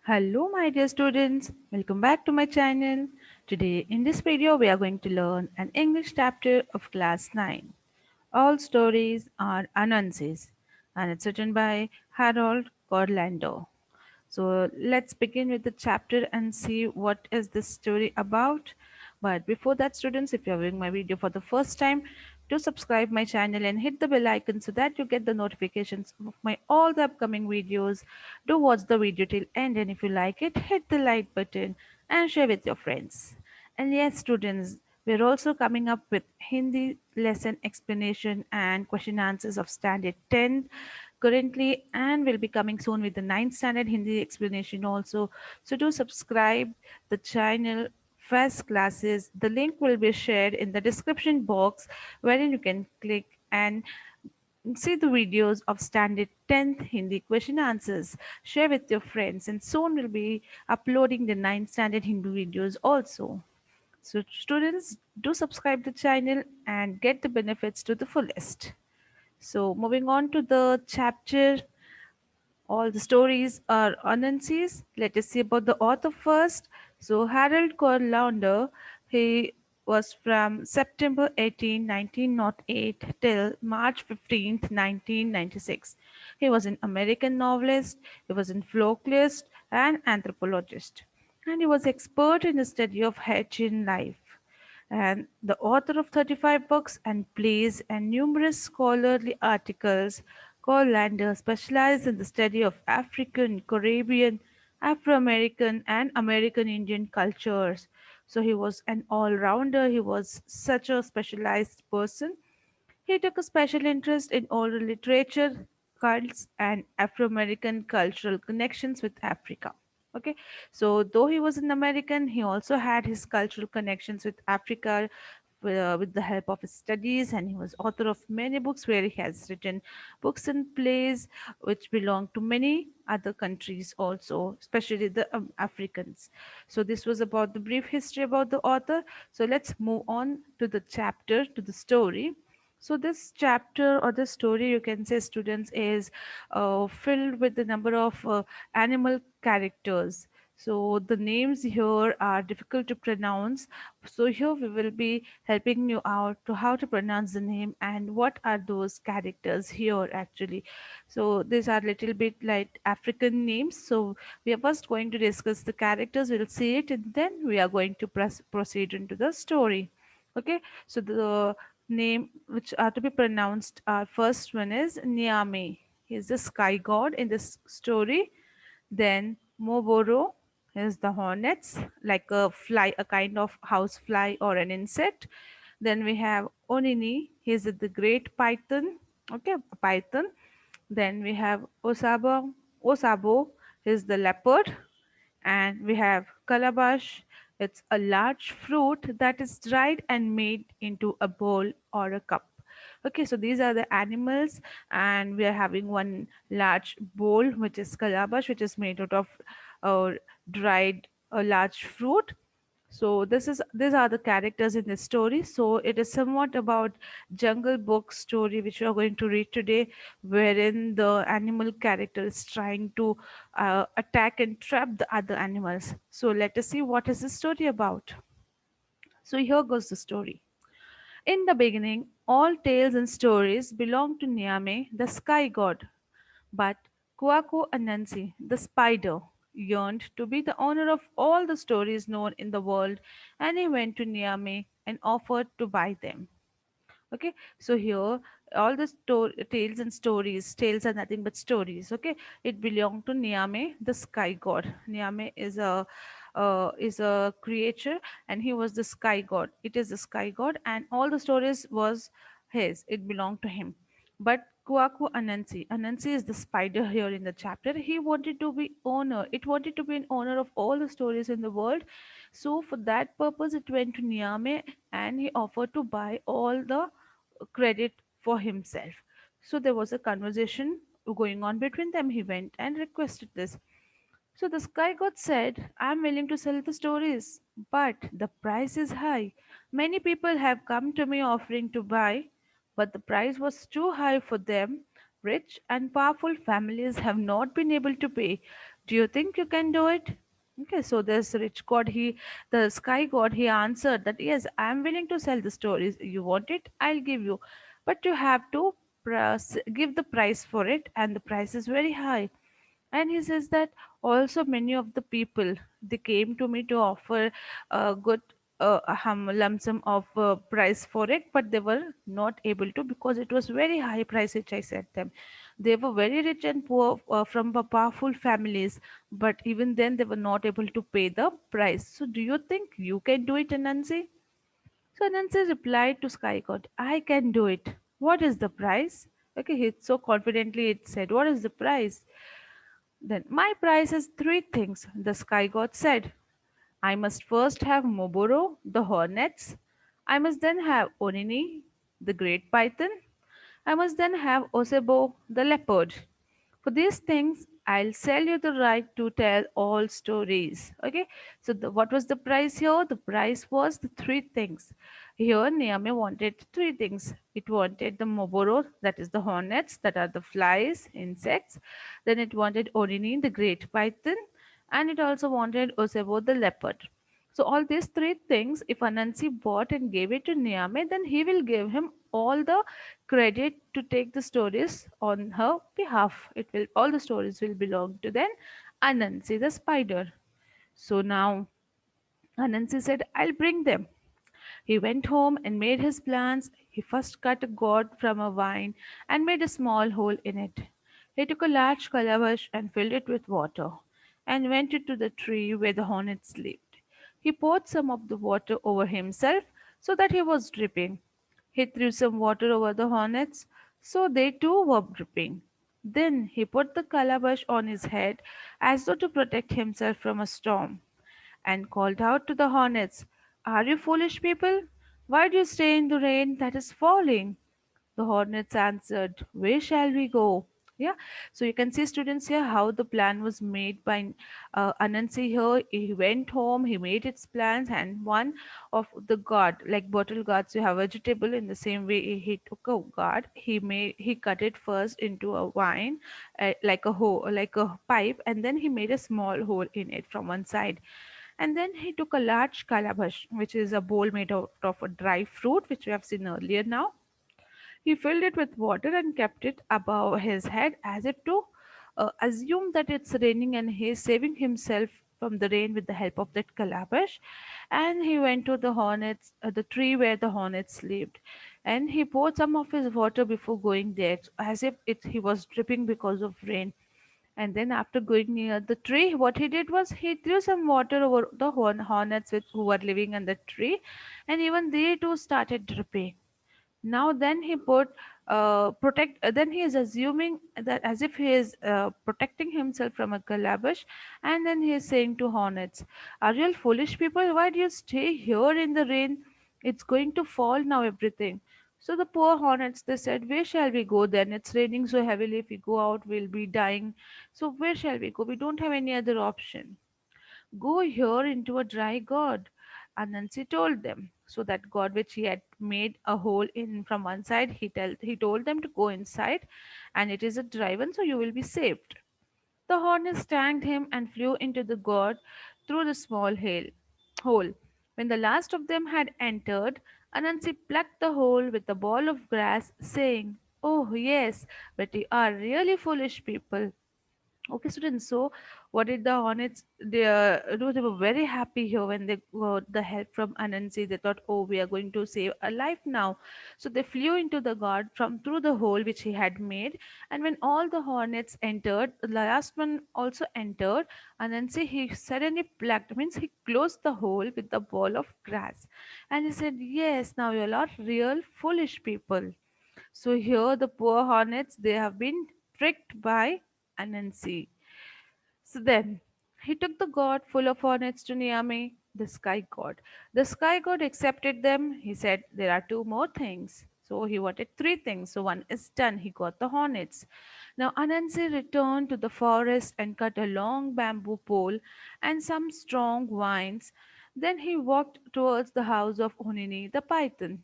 Hello my dear students, welcome back to my channel. Today in this video we are going to learn an English chapter of class 9. All stories are Anansis and it's written by Harold Corlando. So let's begin with the chapter and see what is this story about. But before that, students, if you're viewing my video for the first time, do subscribe my channel and hit the bell icon so that you get the notifications of my all the upcoming videos. Do watch the video till end, and if you like it, hit the like button and share with your friends. And yes, students, we're also coming up with Hindi lesson explanation and question answers of standard 10 currently, and will be coming soon with the ninth standard Hindi explanation also. So do subscribe the channel first classes. The link will be shared in the description box wherein you can click and see the videos of standard 10th Hindi question answers. Share with your friends, and soon we'll be uploading the ninth standard Hindi videos also. So students, do subscribe the channel and get the benefits to the fullest. So moving on to the chapter, all the stories are Anansi's. Let us see about the author first. So Harold Corlander, he was from September 18, 1908 till March 15, 1996. He was an American novelist, he was a folklorist and anthropologist, and he was expert in the study of Haitian life and the author of 35 books and plays and numerous scholarly articles. Corlander specialized in the study of African, Caribbean, Afro-American, and American Indian cultures. So he was an all-rounder. He was such a specialized person. He took a special interest in oral literature, cults, and Afro American cultural connections with Africa. Okay, so though he was an American, he also had his cultural connections with Africa with the help of his studies, and he was author of many books where he has written books and plays which belong to many other countries also, especially the Africans. So this was about the brief history about the author. So let's move on to the chapter, to the story. So this chapter or this story, you can say, students, is filled with the number of animal characters. So the names here are difficult to pronounce. So here we will be helping you out to how to pronounce the name and what are those characters here actually. So these are little bit like African names. So we are first going to discuss the characters. We'll see it and then we are going to proceed into the story. Okay, so the name which are to be pronounced are first one is Niame. He is the sky god in this story. Then Moboro is the hornets, like a fly, a kind of house fly or an insect. Then we have Onini, he is the great python. Okay, python. Then we have Osabo is the leopard, and we have calabash. It's a large fruit that is dried and made into a bowl or a cup. Okay, so these are the animals, and we are having one large bowl, which is calabash, which is made out of uh, dried a large fruit. So these are the characters in this story. So it is somewhat about Jungle Book story which we are going to read today, wherein the animal character is trying to attack and trap the other animals. So let us see what is the story about. So here goes the story. In the beginning, all tales and stories belonged to Niame, the sky god. But Kwaku Anansi, the spider, yearned to be the owner of all the stories known in the world, and he went to Niame and offered to buy them. Okay, so here all the tales and stories, tales are nothing but stories. Okay, it belonged to Niame, the sky god. Niame is a creature, and he was the sky god. It is the sky god, and all the stories was his. It belonged to him. But Kwaku Anansi is the spider here in the chapter. He wanted to be owner. It wanted to be an owner of all the stories in the world. So for that purpose, it went to Niame and he offered to buy all the credit for himself. So there was a conversation going on between them. He went and requested this. So the sky god said, I'm willing to sell the stories, but the price is high. Many people have come to me offering to buy, but the price was too high for them. Rich and powerful families have not been able to pay. Do you think you can do it? Okay, so this rich god, the sky god, he answered that yes, I am willing to sell the stories. You want it? I'll give you. But you have to give the price for it, and the price is very high. And he says that also many of the people, they came to me to offer a good lump sum of price for it, but they were not able to because it was very high price which I set them. They were very rich and poor, from powerful families, but even then they were not able to pay the price. So do you think you can do it, Anansi? So Anansi replied to Sky God, I can do it. What is the price? Okay, he so confidently it said, what is the price? Then my price is three things, the sky god said. I must first have Moboro, the hornets. I must then have Onini, the great python. I must then have Osebo, the leopard. For these things, I'll sell you the right to tell all stories. Okay, so what was the price here? The price was the three things. Here, Niame wanted three things. It wanted the Moboro, that is the hornets, that are the flies, insects. Then it wanted Orini, the great python, and it also wanted Osebo, the leopard. So all these three things, if Anansi bought and gave it to Niame, then he will give him all the credit to take the stories on her behalf. It will all the stories will belong to then Anansi the spider. So now Anansi said, I'll bring them. He went home and made his plans. He first cut a gourd from a vine and made a small hole in it. He took a large calabash and filled it with water, and went to the tree where the hornets lived. He poured some of the water over himself so that he was dripping. He threw some water over the hornets so they too were dripping. Then he put the calabash on his head as though to protect himself from a storm, and called out to the hornets, Are you foolish people? Why do you stay in the rain that is falling? The hornets answered, Where shall we go? Yeah, so you can see, students, here how the plan was made by Anansi here. He went home, he made its plans, and one of the guard, like bottle guards, you have vegetable in the same way. He took a guard, he cut it first into a vine, like a hole, like a pipe, and then he made a small hole in it from one side. And then he took a large calabash, which is a bowl made out of a dry fruit, which we have seen earlier now. He filled it with water and kept it above his head as if to assume that it's raining, and he is saving himself from the rain with the help of that calabash. And he went to the tree where the hornets lived, and he poured some of his water before going there, as if he was dripping because of rain. And then after going near the tree, what he did was he threw some water over the hornets who were living in the tree, and even they too started dripping. Now then he put protect then he is assuming that as if he is protecting himself from a calabash, and then he is saying to hornets, are you all foolish people? Why do you stay here in the rain? It's going to fall now, everything. So the poor hornets, they said, where shall we go then? It's raining so heavily. If we go out, we'll be dying. So where shall we go? We don't have any other option. Go here into a dry god. And Nancy told them. So that god which he had made a hole in from one side, he told them to go inside, and it is a dry one, so you will be saved. The hornets thanked him and flew into the god through the small hole. When the last of them had entered, Anansi plucked the hole with a ball of grass, saying, Oh, yes, but you are really foolish people. Okay, students. So, what did the Hornets do? They were very happy here when they got the help from Anansi. They thought, "Oh, we are going to save a life now." So they flew into the guard from through the hole which he had made. And when all the Hornets entered, the last one also entered. Anansi, he suddenly plucked, means he closed the hole with the ball of grass, and he said, "Yes, now you are real foolish people." So here the poor hornets, they have been tricked by Anansi. So then he took the god full of hornets to Niame, the sky god. The sky god accepted them. He said there are two more things. So he wanted three things. So one is done. He got the hornets. Now Anansi returned to the forest and cut a long bamboo pole and some strong vines. Then he walked towards the house of Onini the python.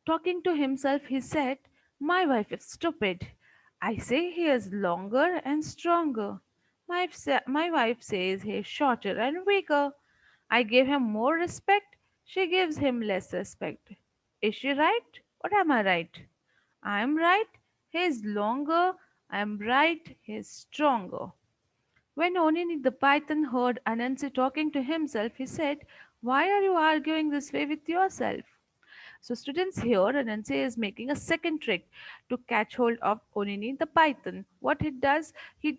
Talking to himself, he said, My wife is stupid. I say he is longer and stronger. My wife says he's shorter and weaker. I give him more respect. She gives him less respect. Is she right? Or am I right? I am right. He is longer. I am right. He is stronger. When Onini the python heard Anansi talking to himself, he said, "Why are you arguing this way with yourself?" So students here, Anansi is making a second trick to catch hold of Onini the python. What he does, he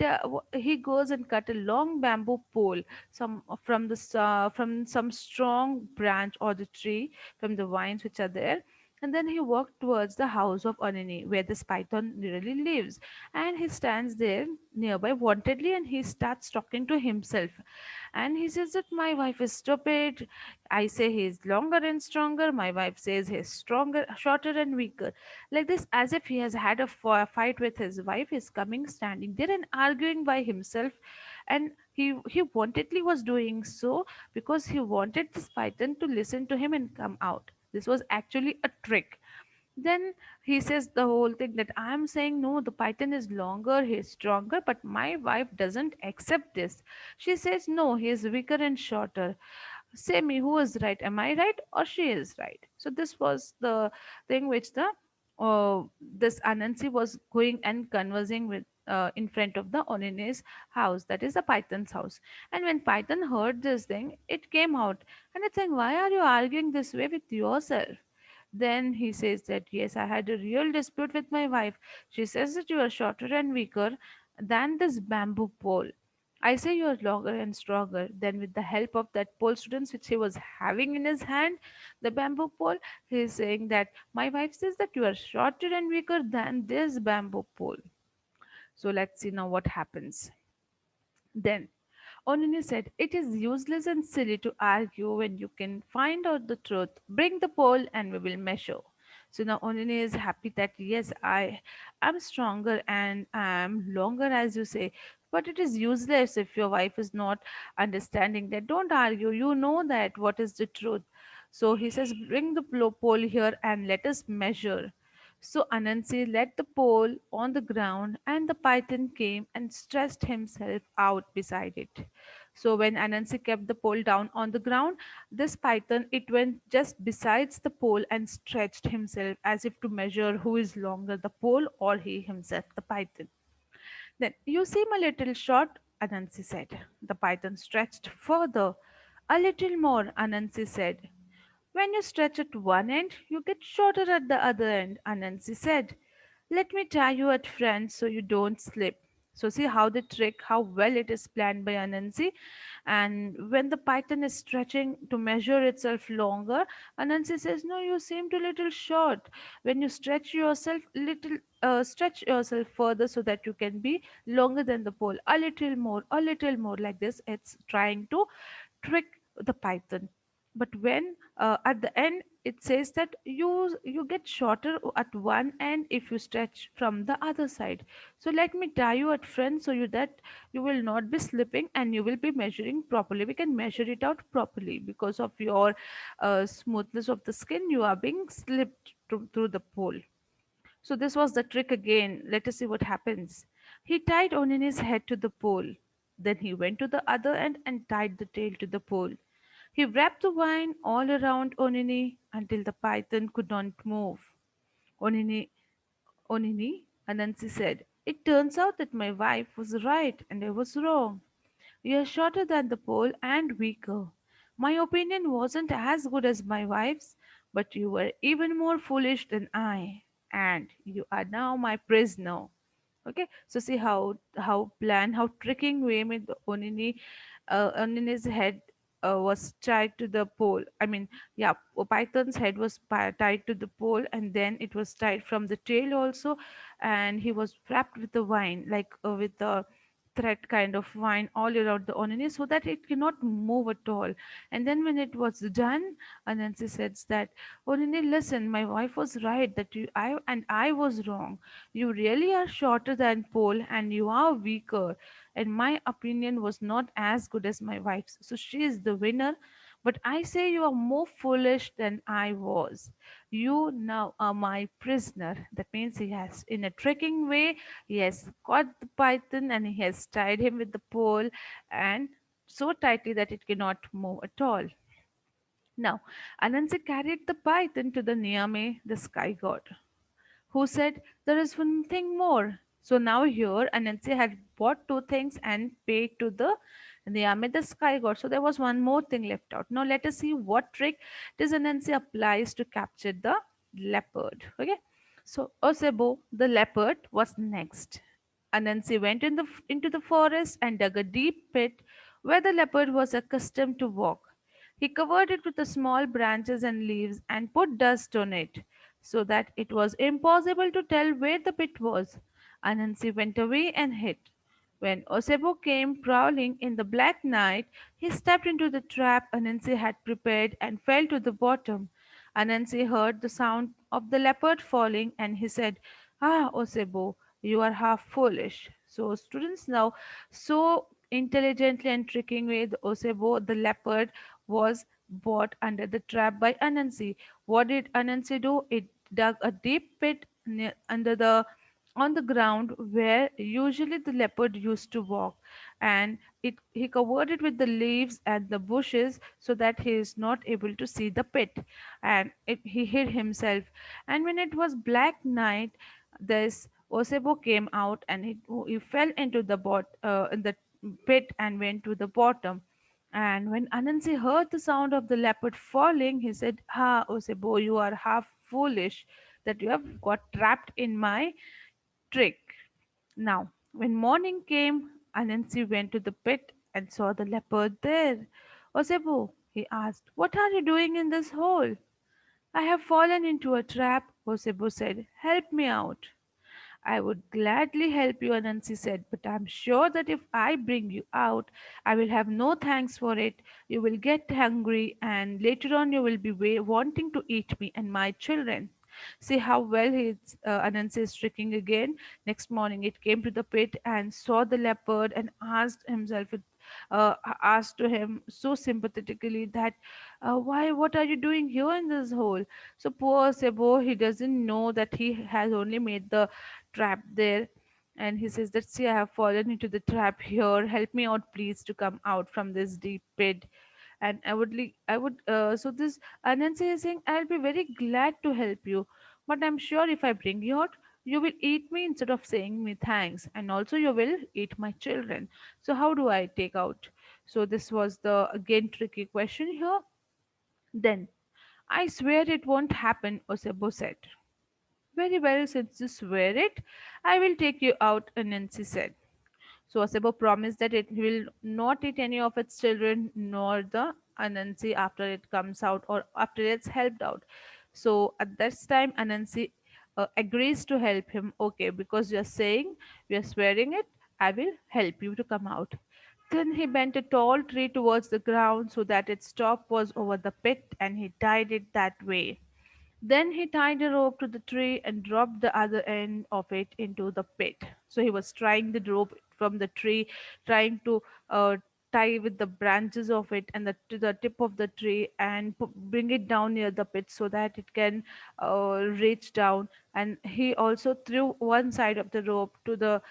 goes and cut a long bamboo pole, from some strong branch or the tree from the vines which are there. And then he walked towards the house of Onini, where this python really lives. And he stands there nearby wantedly, and he starts talking to himself. And he says that my wife is stupid. I say he's longer and stronger. My wife says he's stronger, shorter and weaker. Like this, as if he has had a fight with his wife, he's coming, standing there and arguing by himself. And he wantedly was doing so because he wanted this python to listen to him and come out. This was actually a trick. Then he says the whole thing that I am saying no, the python is longer, he is stronger, but my wife doesn't accept this. She says no, he is weaker and shorter. Say me, who is right? Am I right or she is right? So this was the thing which the this Anansi was going and conversing with in front of the Onine's house, that is the python's house. And when python heard this thing, it came out and it's saying, why are you arguing this way with yourself? Then he says that, yes, I had a real dispute with my wife. She says that you are shorter and weaker than this bamboo pole. I say you are longer and stronger. Then, with the help of that pole students which he was having in his hand, the bamboo pole, he is saying that my wife says that you are shorter and weaker than this bamboo pole. So, let's see now what happens. Then Onini said, "It is useless and silly to argue when you can find out the truth. Bring the pole and we will measure." So now Onini is happy that yes, I am stronger and I am longer, as you say. But it is useless if your wife is not understanding that. Don't argue. You know that what is the truth. So he says, "Bring the pole here and let us measure." So Anansi let the pole on the ground, and the python came and stretched himself out beside it. So when Anansi kept the pole down on the ground, this python it went just besides the pole and stretched himself as if to measure who is longer, the pole or he himself, the python. Then you seem a little short, Anansi said. The python stretched further. A little more, Anansi said. When you stretch at one end, you get shorter at the other end, Anansi said. Let me tie you at front so you don't slip. So see how the trick, how well it is planned by Anansi. And when the python is stretching to measure itself longer, Anansi says, "No, you seem too little short. When you stretch yourself further so that you can be longer than the pole. A little more, like this. It's trying to trick the python. But when at the end it says that you get shorter at one end if you stretch from the other side. So let me tie you at front so you that you will not be slipping and you will be measuring properly. We can measure it out properly because of your smoothness of the skin. You are being slipped through the pole. So this was the trick again. Let us see what happens. He tied Onini's head to the pole. Then he went to the other end and tied the tail to the pole. He wrapped the vine all around Onini until the python could not move. Onini, Onini, Anansi said, "It turns out that my wife was right and I was wrong. You are shorter than the pole and weaker. My opinion wasn't as good as my wife's, but you were even more foolish than I, and you are now my prisoner." Okay, so see how tricking way with the Onini's head was tied to the pole. I mean, yeah, Python's head was tied to the pole, and then it was tied from the tail also, and he was wrapped with the vine, like with the thread kind of vine all around the Onini, so that it cannot move at all. And then when it was done, Anansi says that, "Onini, listen, my wife was right that I was wrong. You really are shorter than Paul and you are weaker, and my opinion was not as good as my wife's. So she is the winner, But I say you are more foolish than I was. You now are my prisoner. That means he has, in a tricking way, he has caught the python and he has tied him with the pole and so tightly that it cannot move at all. Now, Anansi carried the python to the Niyame, the sky god, who said, "There is one thing more." So now here Anansi had bought two things and paid to the Niyame, the sky god. So there was one more thing left out. Now let us see what trick this Anansi applies to capture the leopard. Okay. So Osebo, the leopard, was next. Anansi went into the forest and dug a deep pit where the leopard was accustomed to walk. He covered it with the small branches and leaves and put dust on it so that it was impossible to tell where the pit was. Anansi went away and hid. When Osebo came prowling in the black night, he stepped into the trap Anansi had prepared and fell to the bottom. Anansi heard the sound of the leopard falling and he said, "Ah, Osebo, you are half foolish." So, students, now, so intelligently and tricking way, the Osebo, the leopard, was brought under the trap by Anansi. What did Anansi do? It dug a deep pit under the on the ground where usually the leopard used to walk, and he covered it with the leaves and the bushes so that he is not able to see the pit, and he hid himself. And when it was black night, this Osebo came out and he fell into in the pit and went to the bottom. And when Anansi heard the sound of the leopard falling, he said, "Ah, Osebo, you are half foolish that you have got trapped in my trick." Now, when morning came, Anansi went to the pit and saw the leopard there. "Osebo," he asked, "what are you doing in this hole?" "I have fallen into a trap," Osebo said. "Help me out." "I would gladly help you," Anansi said, "but I'm sure that if I bring you out, I will have no thanks for it. You will get hungry, and later on you will be wanting to eat me and my children." See how well Anansi is tricking again. Next morning, it came to the pit and saw the leopard and asked to him so sympathetically that, "Why, what are you doing here in this hole?" So poor Sebo, he doesn't know that he has only made the trap there, and he says that, "See, I have fallen into the trap here. Help me out, please, to come out from this deep pit." And I would so this Anansi is saying, "I'll be very glad to help you, but I'm sure if I bring you out, you will eat me instead of saying me thanks, and also you will eat my children. So how do I take out?" So this was the again tricky question here. Then, "I swear it won't happen," Osebo said. "Very well, since you swear it, I will take you out," Anansi said. So Osebo promised that it will not eat any of its children nor the Anansi after it comes out or after it's helped out. So at this time, Anansi agrees to help him. "Okay, because you're saying, you're swearing it, I will help you to come out." Then he bent a tall tree towards the ground so that its top was over the pit, and he tied it that way. Then he tied a rope to the tree and dropped the other end of it into the pit. So he was trying the rope from the tree, trying to tie with the branches of it and to the tip of the tree and bring it down near the pit so that it can reach down. And he also threw one side of the rope to the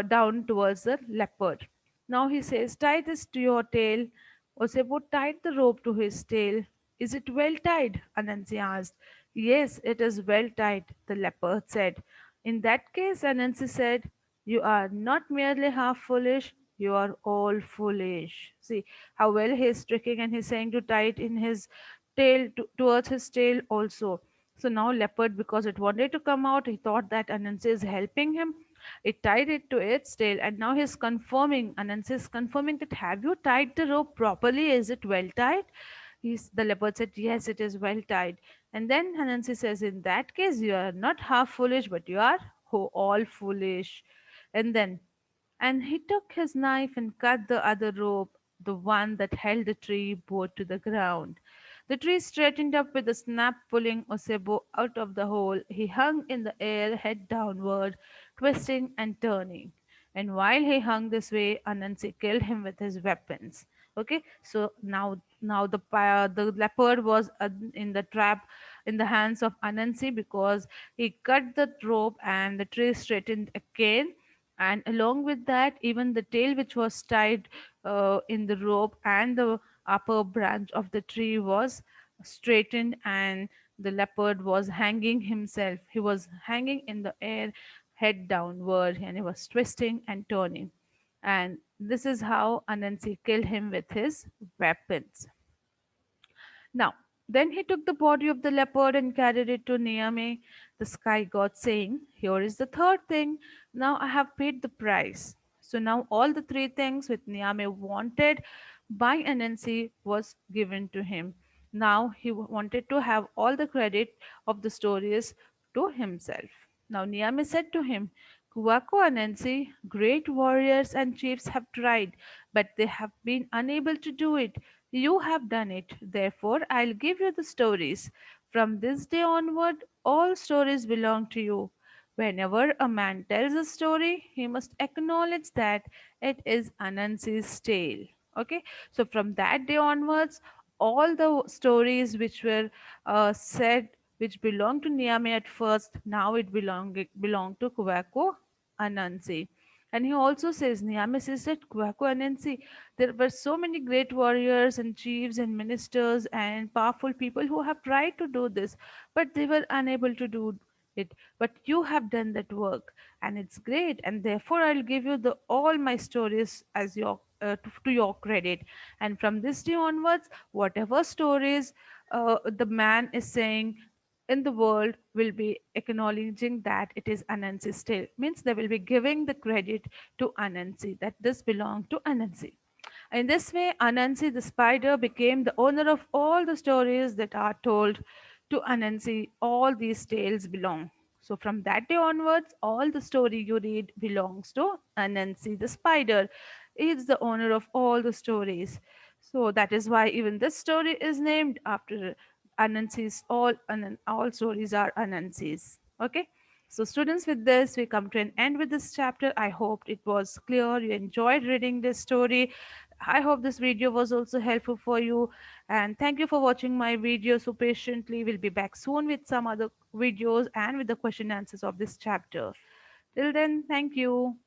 down towards the leopard. Now he says, "Tie this to your tail." Osebo tied the rope to his tail. "Is it well tied?" Anansi asked. "Yes, it is well tied," the leopard said. "In that case," Anansi said, "you are not merely half foolish, you are all foolish." See how well he is tricking, and he's saying to tie it in his tail towards his tail also. So now leopard, because it wanted to come out, he thought that Anansi is helping him. It tied it to its tail, and now he's confirming. Anansi is confirming that, "Have you tied the rope properly? Is it well tied?" The leopard said, "Yes, it is well tied." And then Anansi says, "In that case, you are not half foolish, but you are all foolish." And then, and he took his knife and cut the other rope, the one that held the tree board to the ground. The tree straightened up with a snap, pulling Osebo out of the hole. He hung in the air, head downward, twisting and turning. And while he hung this way, Anansi killed him with his weapons. Okay, so now the leopard was in the trap in the hands of Anansi because he cut the rope and the tree straightened again. And along with that, even the tail which was tied in the rope and the upper branch of the tree was straightened, and the leopard was hanging himself. He was hanging in the air, head downward, and he was twisting and turning. And this is how Anansi killed him with his weapons. Now, then he took the body of the leopard and carried it to Niamey, the sky god, saying, "Here is the third thing. Now I have paid the price." So now all the three things which Niamey wanted by Anansi was given to him. Now he wanted to have all the credit of the stories to himself. Now Niamey said to him, "Kuwako Anansi, great warriors and chiefs have tried, but they have been unable to do it. You have done it. Therefore, I'll give you the stories. From this day onward, all stories belong to you. Whenever a man tells a story, he must acknowledge that it is Anansi's tale." Okay, so from that day onwards, all the stories which were said, which belonged to Niame at first, now it belong to Kuwako Anansi. And he also says, Niame says that Kuwako Anansi, there were so many great warriors and chiefs and ministers and powerful people who have tried to do this, but they were unable to do it. But you have done that work, and it's great. And therefore, I'll give you the all my stories as your to your credit. And from this day onwards, whatever stories the man is saying in the world will be acknowledging that it is Anansi's tale. Means they will be giving the credit to Anansi, that this belonged to Anansi. In this way, Anansi the spider became the owner of all the stories that are told to Anansi. All these tales belong. So from that day onwards, all the story you read belongs to Anansi the spider. He is the owner of all the stories. So that is why even this story is named after Anansi's. All stories are Anansi's. Okay. So, students, with this, we come to an end with this chapter. I hope it was clear. You enjoyed reading this story. I hope this video was also helpful for you. And thank you for watching my video so patiently. We'll be back soon with some other videos and with the question answers of this chapter. Till then, thank you.